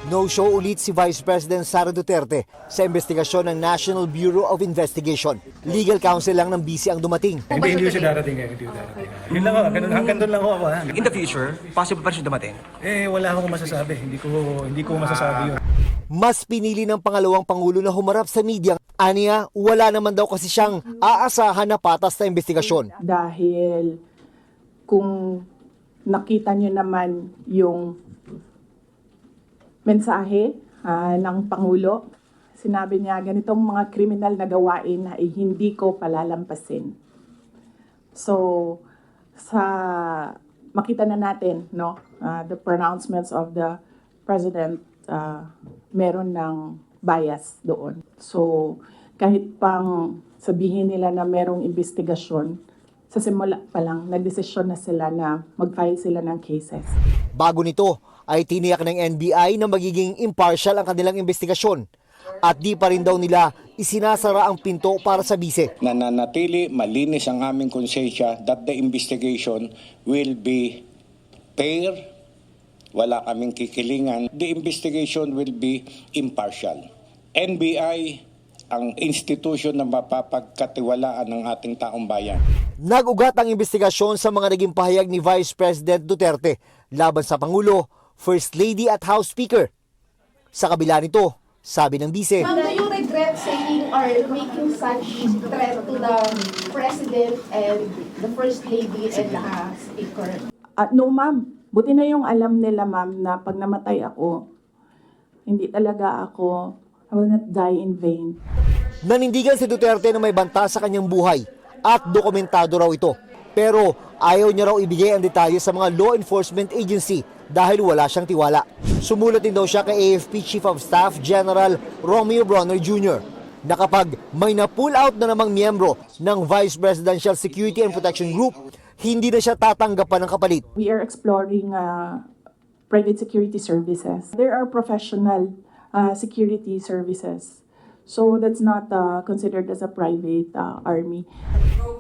No-show ulit si Vice President Sara Duterte sa investigasyon ng National Bureau of Investigation. Legal counsel lang ng BC ang dumating. Hindi siya darating eh. Hindi darating. Yun lang ako, hanggang doon lang ako. In the future, possible pa rin siya dumating? Wala akong masasabi. Hindi ko masasabi yun. Mas pinili ng pangalawang Pangulo na humarap sa media. Aniya, wala naman daw kasi siyang aasahan na patas na investigasyon. Dahil kung nakita niyo naman yung mensahe ng Pangulo, sinabi niya ganitong mga kriminal na gawain ay hindi ko palalampasin. So, makita na natin, no, the pronouncements of the President, meron ng bias doon. So, kahit pang sabihin nila na merong investigasyon, sa simula pa lang, nagdesisyon na sila na mag-file sila ng cases. Bago nito ay tiniyak ng NBI na magiging impartial ang kanilang investigasyon at di pa rin daw nila isinasara ang pinto para sa bise. Nananatili malinis ang aming konsensya that the investigation will be fair, wala kaming kikilingan. The investigation will be impartial. NBI ang institusyon na mapapagkatiwalaan ng ating taong bayan. Nag-ugat ang investigasyon sa mga naging pahayag ni Vice President Duterte laban sa Pangulo, First Lady at House Speaker. Sa kabila nito, sabi ng bise, Ma'am, do you regret saying or making such threat to the President and the First Lady and the Speaker? No, ma'am. Buti na yung alam nila, ma'am, na pag namatay ako, hindi talaga ako, I will not die in vain. nanindigan si Duterte na may banta sa kanyang buhay at dokumentado raw ito. Pero ayaw niya raw ibigay ang detalye sa mga law enforcement agency dahil wala siyang tiwala. Sumulat din daw siya kay AFP Chief of Staff General Romeo Bronner Jr. na kapag may na-pull out na namang miyembro ng Vice Presidential Security and Protection Group, hindi na siya tatanggapan ng kapalit. We are exploring private security services. There are professional security services. So that's not considered as a private army.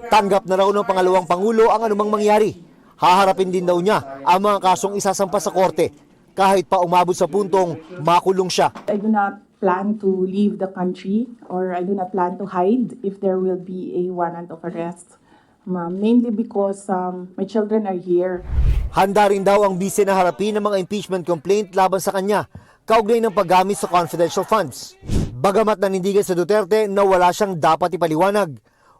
Tanggap na raw ng pangalawang Pangulo ang anumang mangyari. Haharapin din daw niya ang mga kasong isasampa sa korte kahit pa umabot sa puntong makulong siya. I do not plan to leave the country or I do not plan to hide if there will be a warrant of arrest. Mainly because my children are here. Handa rin daw ang bise na harapin ng mga impeachment complaint laban sa kanya kaugnay ng paggamit sa confidential funds. Bagamat nanindigan sa Duterte na wala siyang dapat ipaliwanag,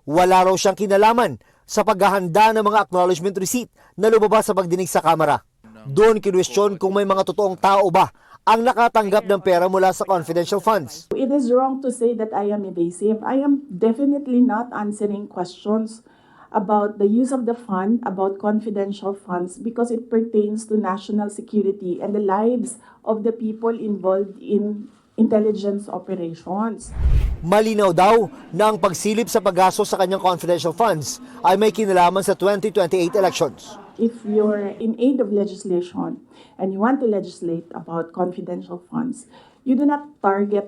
wala raw siyang kinalaman sa paghahanda ng mga acknowledgement receipt na lumabas sa pagdinig sa Kamara. Doon kinwestiyon kung may mga totoong tao ba ang nakatanggap ng pera mula sa confidential funds. It is wrong to say that I am evasive. I am definitely not answering questions about the use of the fund, about confidential funds, because it pertains to national security and the lives of the people involved in intelligence operations. Malinaw daw na ang pagsilip sa paggasto sa kanyang confidential funds ay may kinalaman sa 2028 elections. If you're in aid of legislation and you want to legislate about confidential funds, you do not target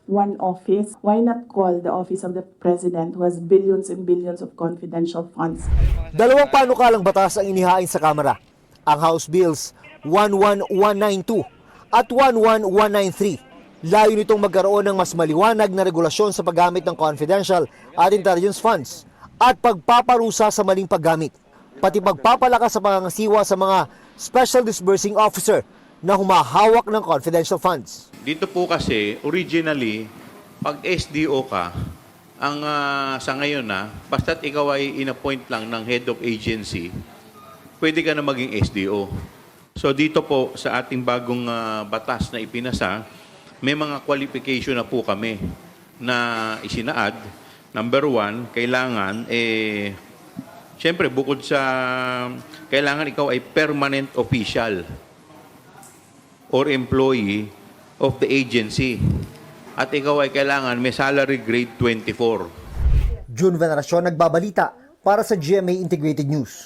one office. Why not call the office of the president who has billions and billions of confidential funds? Dalawang panukalang batas ang inihain sa Kamara. Ang House Bills 11192 at 11193. Layo nitong magkaroon ng mas maliwanag na regulasyon sa paggamit ng confidential at intelligence funds at pagpaparusa sa maling paggamit, pati pagpapalakas sa pangangasiwa sa mga special disbursing officer na humahawak ng confidential funds. Dito po kasi, originally, pag SDO ka, ang sa ngayon basta't ikaw ay in-appoint lang ng head of agency, pwede ka na maging SDO. So dito po sa ating bagong batas na ipinasa, may mga qualification na po kami na isinaad. Number one, kailangan, siyempre bukod sa, kailangan ikaw ay permanent official or employee of the agency. At ikaw ay kailangan may salary grade 24. June Veneracion nagbabalita para sa GMA Integrated News.